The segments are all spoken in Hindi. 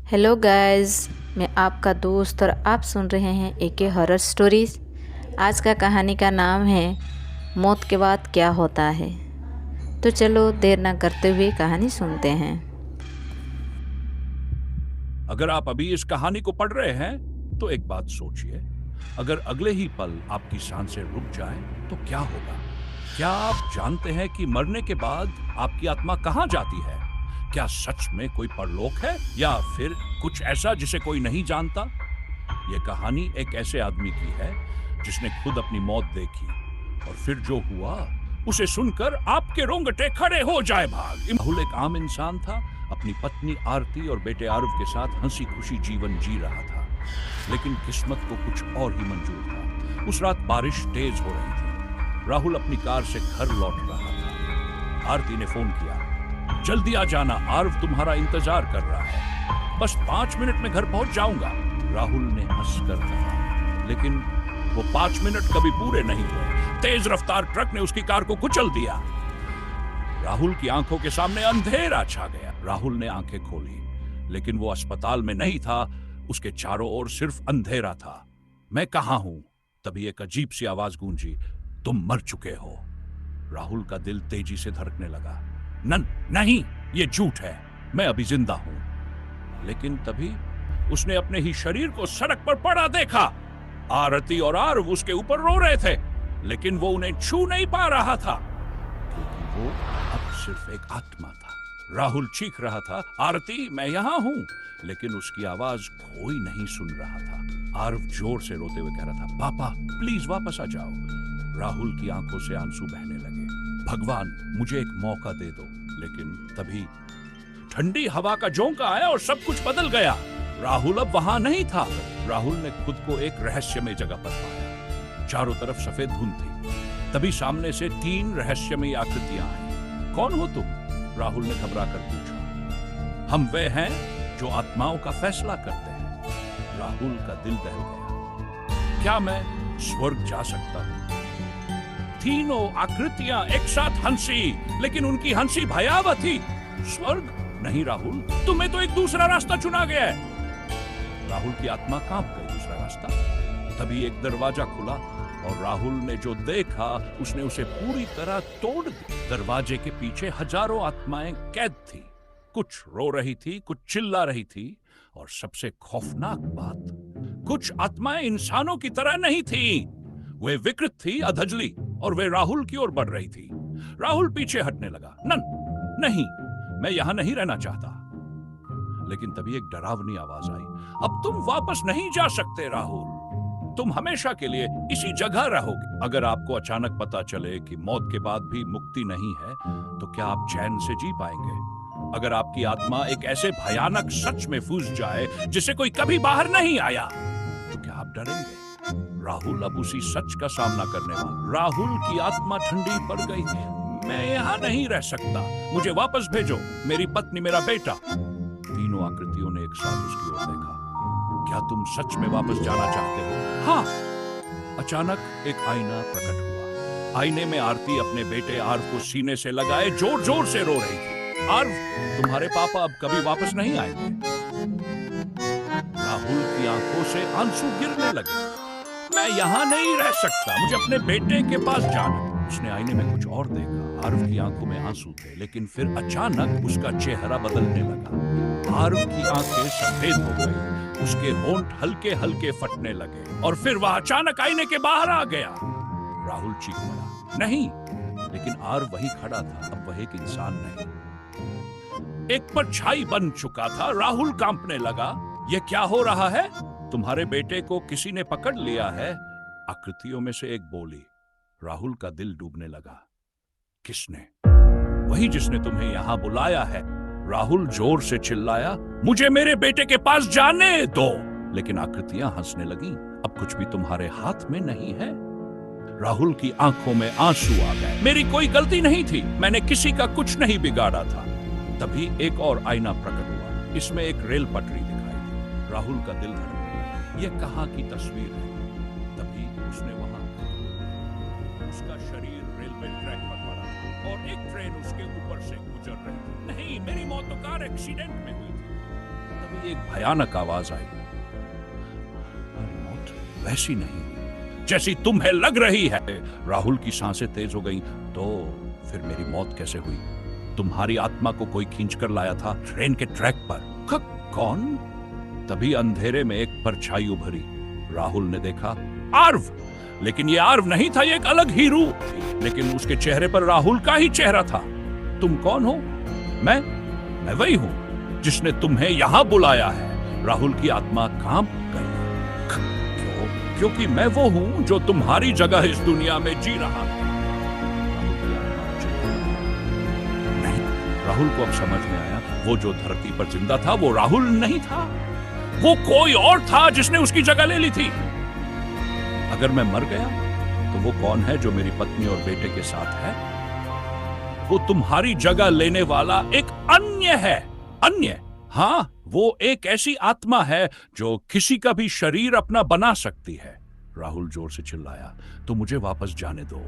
हेलो गाइस, मैं आपका दोस्त और आप सुन रहे हैं एके हॉरर स्टोरीज। आज का कहानी का नाम है मौत के बाद क्या होता है। तो चलो देर ना करते हुए कहानी सुनते हैं। अगर आप अभी इस कहानी को पढ़ रहे हैं तो एक बात सोचिए, अगर अगले ही पल आपकी सांसें रुक जाएं तो क्या होगा? क्या आप जानते हैं कि मरने के बाद आपकी आत्मा कहां जाती है? क्या सच में कोई परलोक है या फिर कुछ ऐसा जिसे कोई नहीं जानता? यह कहानी एक ऐसे आदमी की है जिसने खुद अपनी मौत देखी और फिर जो हुआ उसे सुनकर आपके रोंगटे खड़े हो जाए भाग। राहुल एक आम इंसान था, अपनी पत्नी आरती और बेटे आरव के साथ हंसी खुशी जीवन जी रहा था। लेकिन किस्मत को कुछ और ही मंजूर था। उस रात बारिश तेज हो रही थी। राहुल अपनी कार से घर लौट रहा था। आरती ने फोन किया, जल्दी आ जाना, आरव तुम्हारा इंतजार कर रहा है। बस 5 मिनट में घर पहुंच जाऊंगा, राहुल ने हंसकर कहा। लेकिन वो 5 मिनट कभी पूरे नहीं हुए। तेज रफ्तार ट्रक ने उसकी कार को कुचल दिया। राहुल की आंखों के सामने अंधेरा छा गया। राहुल ने आंखें खोली, लेकिन वो अस्पताल में नहीं था। उसके चारों ओर सिर्फ अंधेरा था। मैं कहां हूं? तभी एक अजीब सी आवाज गूंजी, तुम मर चुके हो। राहुल का दिल तेजी से धड़कने लगा। नहीं, ये झूठ है, मैं अभी जिंदा हूं। लेकिन तभी उसने अपने ही शरीर को सड़क पर पड़ा देखा। आरती और आरव उसके ऊपर रो रहे थे, लेकिन वो उन्हें छू नहीं पा रहा था क्योंकि वो अब सिर्फ एक आत्मा था। राहुल चीख रहा था, आरती मैं यहां हूं, लेकिन उसकी आवाज कोई नहीं सुन रहा था। आरव जोर से रोते हुए कह रहा था, पापा प्लीज वापस आ जाओ। राहुल की आंखों से आंसू बहने लगे। भगवान मुझे एक मौका दे दो। लेकिन तभी ठंडी हवा का झोंका आया और सब कुछ बदल गया। राहुल अब वहां नहीं था। राहुल ने खुद को एक रहस्यमय जगह पर पाया। चारों तरफ सफेद धुंध थी। तभी सामने से 3 रहस्यमयी आकृतियां आई। कौन हो तुम? राहुल ने घबरा कर पूछा। हम वे हैं जो आत्माओं का फैसला करते हैं। राहुल का दिल दहल गया। क्या मैं स्वर्ग जा सकता हूं? तीनों आकृतियां एक साथ हंसी, लेकिन उनकी हंसी भयावह थी। स्वर्ग नहीं राहुल, तुम्हें तो एक दूसरा रास्ता चुना गया है। राहुल की आत्मा कांप गई। दूसरा रास्ता? तभी एक दरवाजा खुला और राहुल ने जो देखा उसने उसे पूरी तरह तोड़ दिया। दरवाजे के पीछे हजारों आत्माएं कैद थी। कुछ रो रही थी, कुछ चिल्ला रही थी, और सबसे खौफनाक बात, कुछ आत्माएं इंसानों की तरह नहीं थी। वे विकृत थी, अधजली, और वे राहुल की ओर बढ़ रही थी। राहुल पीछे हटने लगा। नहीं, मैं यहां नहीं रहना चाहता। लेकिन तभी एक डरावनी आवाज आई, अब तुम वापस नहीं जा सकते राहुल, तुम हमेशा के लिए इसी जगह रहोगे। अगर आपको अचानक पता चले कि मौत के बाद भी मुक्ति नहीं है, तो क्या आप चैन से जी पाएंगे? अगर आपकी आत्मा एक ऐसे भयानक सच में फूस जाए जिसे कोई कभी बाहर नहीं आया, तो क्या आप डरेंगे? राहुल अब उसी सच का सामना करने वाला। राहुल की आत्मा ठंडी पड़ गई। मैं यहां नहीं रह सकता, मुझे वापस भेजो, मेरी पत्नी, मेरा बेटा। तीनों आकृतियों ने एक साथ उसकी ओर देखा। क्या तुम सच में वापस जाना चाहते हो? हाँ। अचानक एक आईना प्रकट हुआ। आईने में आरती अपने बेटे आरव को सीने से लगाए जोर जोर से रो रही थी। आरव, तुम्हारे पापा अब कभी वापस नहीं आएंगे। राहुल की आंखों से आंसू गिरने लगे। मैं यहां नहीं रह सकता, मुझे अपने बेटे के पास जाना। उसने आईने में कुछ और देखा। आरव की आंखों में आंसू थे, लेकिन फिर अचानक उसका चेहरा बदलने लगा। आरव की आंखें सफेद हो गई, उसके होंठ हल्के हल्के फटने लगे, और फिर वह अचानक आईने के बाहर आ गया। राहुल चीख पड़ा, नहीं, लेकिन आरव वही खड़ा था। अब वह एक इंसान नहीं, एक परछाई बन चुका था। राहुल कांपने लगा। यह क्या हो रहा है? तुम्हारे बेटे को किसी ने पकड़ लिया है, आकृतियों में से एक बोली। राहुल का दिल डूबने लगा। किसने? वही जिसने तुम्हें यहां बुलाया है। राहुल जोर से चिल्लाया, मुझे मेरे बेटे के पास जाने दो। लेकिन आकृतियां हंसने लगी। अब कुछ भी तुम्हारे हाथ में नहीं है। राहुल की आंखों में आंसू आ गए। मेरी कोई गलती नहीं थी, मैंने किसी का कुछ नहीं बिगाड़ा था। तभी एक और आईना प्रकट हुआ। इसमें एक रेल पटरी दिखाई दी। राहुल का दिल धड़का। यह कहां की तस्वीर है? तभी उसने वहां उसका शरीर रेलवे ट्रैक पर पड़ा और एक ट्रेन उसके ऊपर से गुजर रही थी। नहीं, मेरी मौत तो कार एक्सीडेंट में हुई थी। तभी तभी एक भयानक आवाज आई। मेरी मौत वैसी नहीं हुई जैसी तुम्हें लग रही है। राहुल की सांसें तेज हो गईं। तो फिर मेरी मौत कैसे हुई? तुम्हारी आत्मा को कोई खींचकर लाया था ट्रेन के ट्रैक पर। कौन? तभी अंधेरे में एक परछाई उभरी। राहुल ने देखा आर्व, लेकिन ये आर्व नहीं था, ये एक अलग ही रूप थी। लेकिन उसके चेहरे पर राहुल का ही चेहरा था। तुम कौन हो? मैं वही हूं जिसने तुम्हें यहां बुलाया है। राहुल की आत्मा कांप गई। क्योंकि मैं वो हूं जो तुम्हारी जगह इस दुनिया में जी रहा है। नहीं, राहुल को अब समझ में आया, वो जो धरती पर जिंदा था वो राहुल नहीं था, वो कोई और था जिसने उसकी जगह ले ली थी। अगर मैं मर गया तो वो कौन है जो मेरी पत्नी और बेटे के साथ है? वो तुम्हारी जगह लेने वाला एक अन्य है। अन्य? हाँ, वो एक ऐसी आत्मा है जो किसी का भी शरीर अपना बना सकती है। राहुल जोर से चिल्लाया। तो मुझे वापस जाने दो,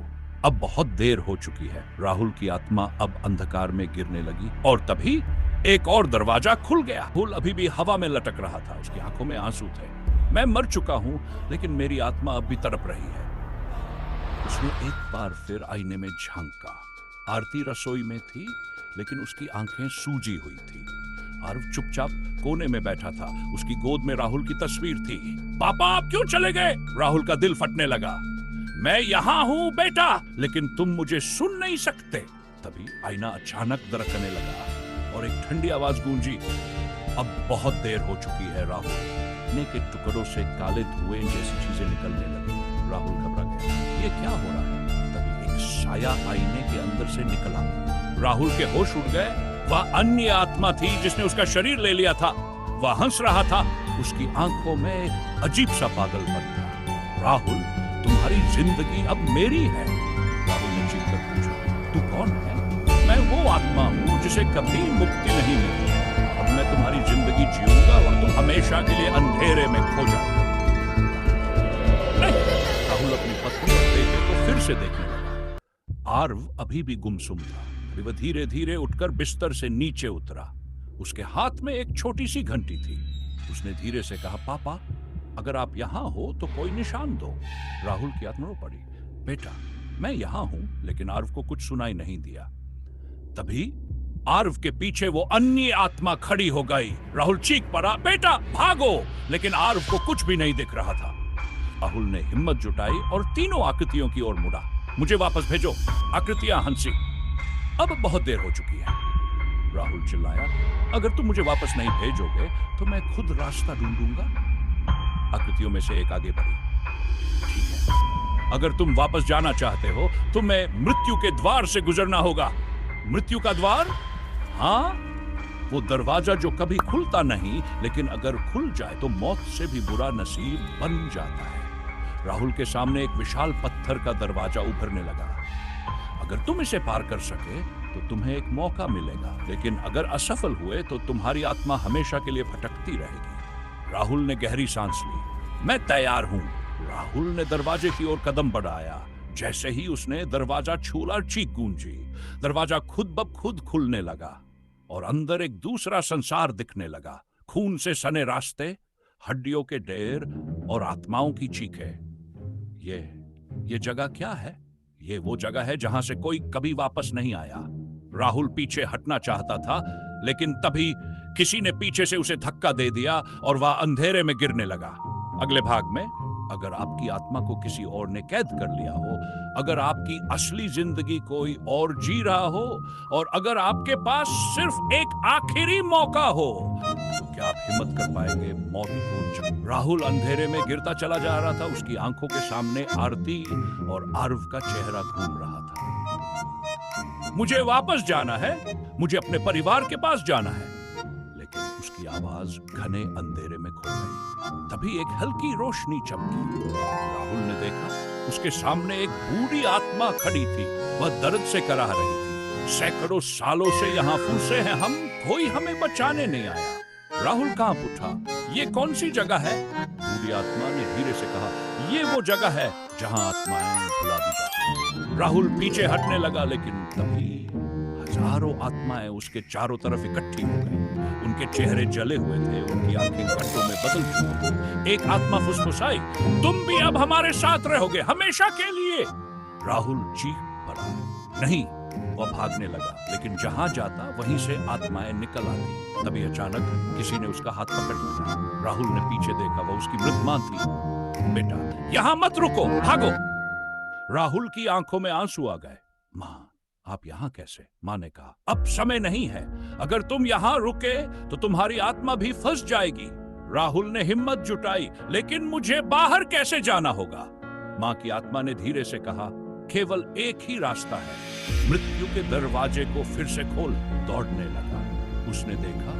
अब बहुत देर हो चुकी है। राहुल की आत्मा अब अंधकार में गिरने लगी और तभी एक और दरवाजा खुल गया। राहुल अभी भी हवा में लटक रहा था, उसकी आंखों में आंसू थे। मैं मर चुका हूं, लेकिन मेरी आत्मा अब भी तड़प रही है। उसने एक बार फिर आईने में झांका। आरती रसोई में थी, लेकिन उसकी आंखें सूजी हुई थी। आर्व चुपचाप कोने में बैठा था, उसकी गोद में राहुल की तस्वीर थी। पापा, आप क्यों चले गए? राहुल का दिल फटने लगा। मैं यहां हूं बेटा, लेकिन तुम मुझे सुन नहीं सकते। तभी आईना अचानक दरकने लगा और एक ठंडी आवाज गूंजी। अब बहुत देर हो चुकी है राहुल। आईने के टुकड़ों से काले धुएं जैसी चीजें निकलने लगी। राहुल घबरा गया, ये क्या हो रहा है? तभी एक साया आईने के अंदर से निकला। राहुल के होश उड़ गए। वह अन्य आत्मा थी जिसने उसका शरीर ले लिया था। वह हंस रहा था, उसकी आंखों में अजीब सा पागलपन था। राहुल, तुम्हारी जिंदगी अब मेरी है। राहुल ने चीखकर पूछा, तू कौन है? मैं वो आत्मा हूं जिसे कभी मुक्ति नहीं मिली। अब मैं तुम्हारी जिंदगी जीऊंगा और तुम हमेशा के लिए अंधेरे में खो जाओगे। नहीं, राहुल अपनी पत्नी और बेटे को फिर से देखने लगा। आर्व अभी भी गुमसुम था। वह धीरे धीरे उठकर बिस्तर से नीचे उतरा। उसके हाथ में एक छोटी सी घंटी थी। उसने धीरे से कहा, पापा, अगर आप यहां हो तो कोई निशान दो। राहुल की आत्मा रो पड़ी। बेटा, मैं यहां हूं, लेकिन आर्व को कुछ सुनाई नहीं दिया। तभी आर्व के पीछे वो अन्य आत्मा खड़ी हो गई। राहुल चीख पड़ा, बेटा भागो! लेकिन आर्व को कुछ भी नहीं दिख रहा था। राहुल ने हिम्मत जुटाई और तीनों आकृतियों की ओर मुड़ा। मुझे वापस भेजो। आकृतियां हंसी। अब बहुत देर हो चुकी है। राहुल चिल्लाया, अगर तुम मुझे वापस नहीं भेजोगे तो मैं खुद रास्ता ढूंढूंगा। आकृतियों में से एक आगे बढ़ी। ठीक है, अगर तुम वापस जाना चाहते हो तो मैं मृत्यु के द्वार से गुजरना होगा। मृत्यु का द्वार? हाँ, वो दरवाजा जो कभी खुलता नहीं, लेकिन अगर खुल जाए तो मौत से भी बुरा नसीब बन जाता है। राहुल के सामने एक विशाल पत्थर का दरवाजा उभरने लगा। अगर तुम इसे पार कर सके तो तुम्हें एक मौका मिलेगा, लेकिन अगर असफल हुए तो तुम्हारी आत्मा हमेशा के लिए भटकती रहेगी। राहुल ने गहरी सांस ली। मैं तैयार हूं। राहुल ने दरवाजे की ओर कदम बढ़ाया। जैसे ही उसने दरवाजा छूला, चीख गूंजी। दरवाजा खुद ब खुद खुलने लगा और अंदर एक दूसरा संसार दिखने लगा। खून से सने रास्ते, हड्डियों के ढेर और आत्माओं की चीखें। ये जगह क्या है? ये वो जगह है जहां से कोई कभी वापस नहीं आया। राहुल पीछे हटना चाहता था, लेकिन तभी किसी ने पीछे से उसे धक्का दे दिया और वह अंधेरे में गिरने लगा। अगले भाग में, अगर आपकी आत्मा को किसी और ने कैद कर लिया हो, अगर आपकी असली जिंदगी कोई और जी रहा हो, और अगर आपके पास सिर्फ एक आखिरी मौका हो, तो क्या आप हिम्मत कर पाएंगे मौत को? राहुल अंधेरे में गिरता चला जा रहा था। उसकी आंखों के सामने आरती और आर्व का चेहरा घूम रहा था। मुझे वापस जाना है, मुझे अपने परिवार के पास जाना है। लेकिन उसकी आवाज घने अंधेरे में खो गई। तभी एक हल्की रोशनी चमकी। राहुल ने देखा, उसके सामने एक बूढ़ी आत्मा खड़ी थी। वह दर्द से कराह रही थी। सैकड़ों सालों से यहाँ फंसे हैं हम, कोई हमें बचाने नहीं आया। राहुल कांप उठा। ये कौन सी जगह है? बूढ़ी आत्मा ने धीरे से कहा, ये वो जगह है जहां आत्माएं भुला दी जाती हैं। राहुल पीछे हटने लगा, लेकिन तभी हजारों आत्माएं उसके चारों तरफ इकट्ठी हो गई। उनके चेहरे जले हुए थे, उनकी आंखें गड्ढों में बदल चुकी थी। एक आत्मा फुसफुसाई, तुम भी अब हमारे साथ रहोगे हमेशा के लिए। राहुल चीख पड़ा। नहीं, वह भागने लगा, लेकिन जहां जाता वहीं से आत्माएं निकल आती। तभी अचानक किसी ने उसका हाथ पकड़ लिया। राहुल ने पीछे देखा, वह उसकी मृत मां थी। बेटा, यहां मत रुको, भागो। राहुल की आंखों में आंसू आ गए। मां, आप यहां कैसे? मां ने कहा, अब समय नहीं है। अगर तुम यहां रुके तो तुम्हारी आत्मा भी फंस जाएगी। राहुल ने हिम्मत जुटाई, लेकिन मुझे बाहर कैसे जाना होगा? मां की आत्मा ने धीरे से कहा, केवल एक ही रास्ता है, मृत्यु के दरवाजे को फिर से खोल। दौड़ने लगा। उसने देखा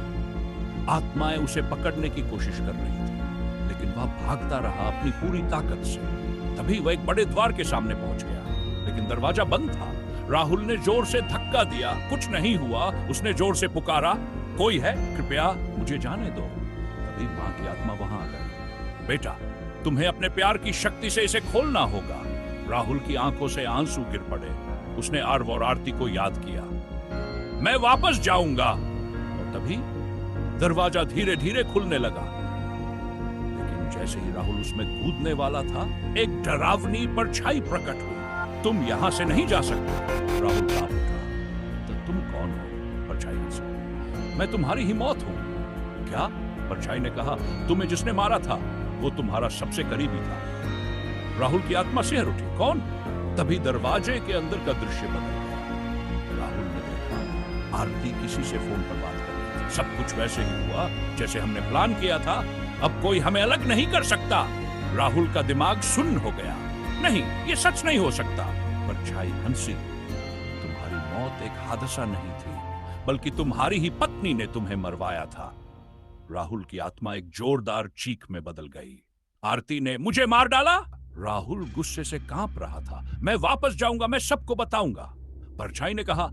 आत्माएं उसे पकड़ने की कोशिश कर रही थी, लेकिन वह भागता रहा अपनी पूरी ताकत से। तभी वह एक बड़े द्वार के सामने पहुंच गया, लेकिन दरवाजा बंद था। राहुल ने जोर से धक्का दिया, कुछ नहीं हुआ। उसने जोर से पुकारा, कोई है? कृपया मुझे जाने दो। तभी मां की आत्मा वहां आ गई। बेटा, तुम्हें अपने प्यार की शक्ति से इसे खोलना होगा। राहुल की आंखों से आंसू गिर पड़े। उसने आरव और आरती को याद किया। मैं वापस जाऊंगा। और तभी दरवाजा धीरे धीरे खुलने लगा, लेकिन जैसे ही राहुल उसमें कूदने वाला था, एक डरावनी परछाई प्रकट हुई। तुम यहां से नहीं जा सकते। राहुल कांप उठा। तो तुम कौन हो? परछाई हंसी। मैं तुम्हारी ही मौत हूं। क्या? परछाई ने कहा, तुम्हें जिसने मारा था वो तुम्हारा सबसे करीबी था। राहुल की आत्मा सिहर उठी। कौन? तभी दरवाजे के अंदर का दृश्य बदल गया। राहुल ने देखा आरती किसी से फोन पर बात कर रही थी। सब कुछ वैसे ही हुआ जैसे हमने प्लान किया था। अब कोई हमें अलग नहीं कर सकता। राहुल का दिमाग सुन्न हो गया। नहीं, ये सच नहीं हो सकता। परछाई हंसी। तुम्हारी मौत एक हादसा नहीं थी, बल्कि तुम्हारी ही पत्नी ने तुम्हें मरवाया था। राहुल की आत्मा एक जोरदार चीख में बदल गई। आरती ने मुझे मार डाला। राहुल गुस्से से कांप रहा था। मैं वापस जाऊंगा, मैं सबको बताऊंगा। परछाई ने कहा,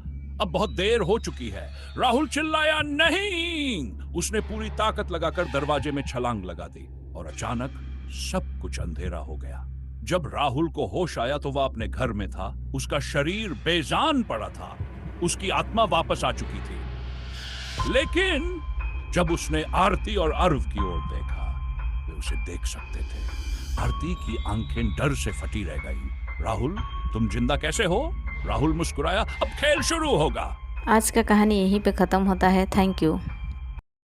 अब बहुत देर हो चुकी है। राहुल चिल्लाया, नहीं। उसने पूरी ताकत लगाकर दरवाजे में छलांग लगा दी और अचानक सब कुछ अंधेरा हो गया। जब राहुल को होश आया तो वह अपने घर में था। उसका शरीर बेजान पड़ा था। उसकी आत्मा वापस आ चुकी थी। लेकिन जब उसने आरती और अरव की ओर देखा, वे उसे देख सकते थे। आरती की आंखें डर से फटी रह गई। राहुल, तुम जिंदा कैसे हो? राहुल मुस्कुराया, अब खेल शुरू होगा। आज का कहानी यहीं पे ख़त्म होता है। Thank you.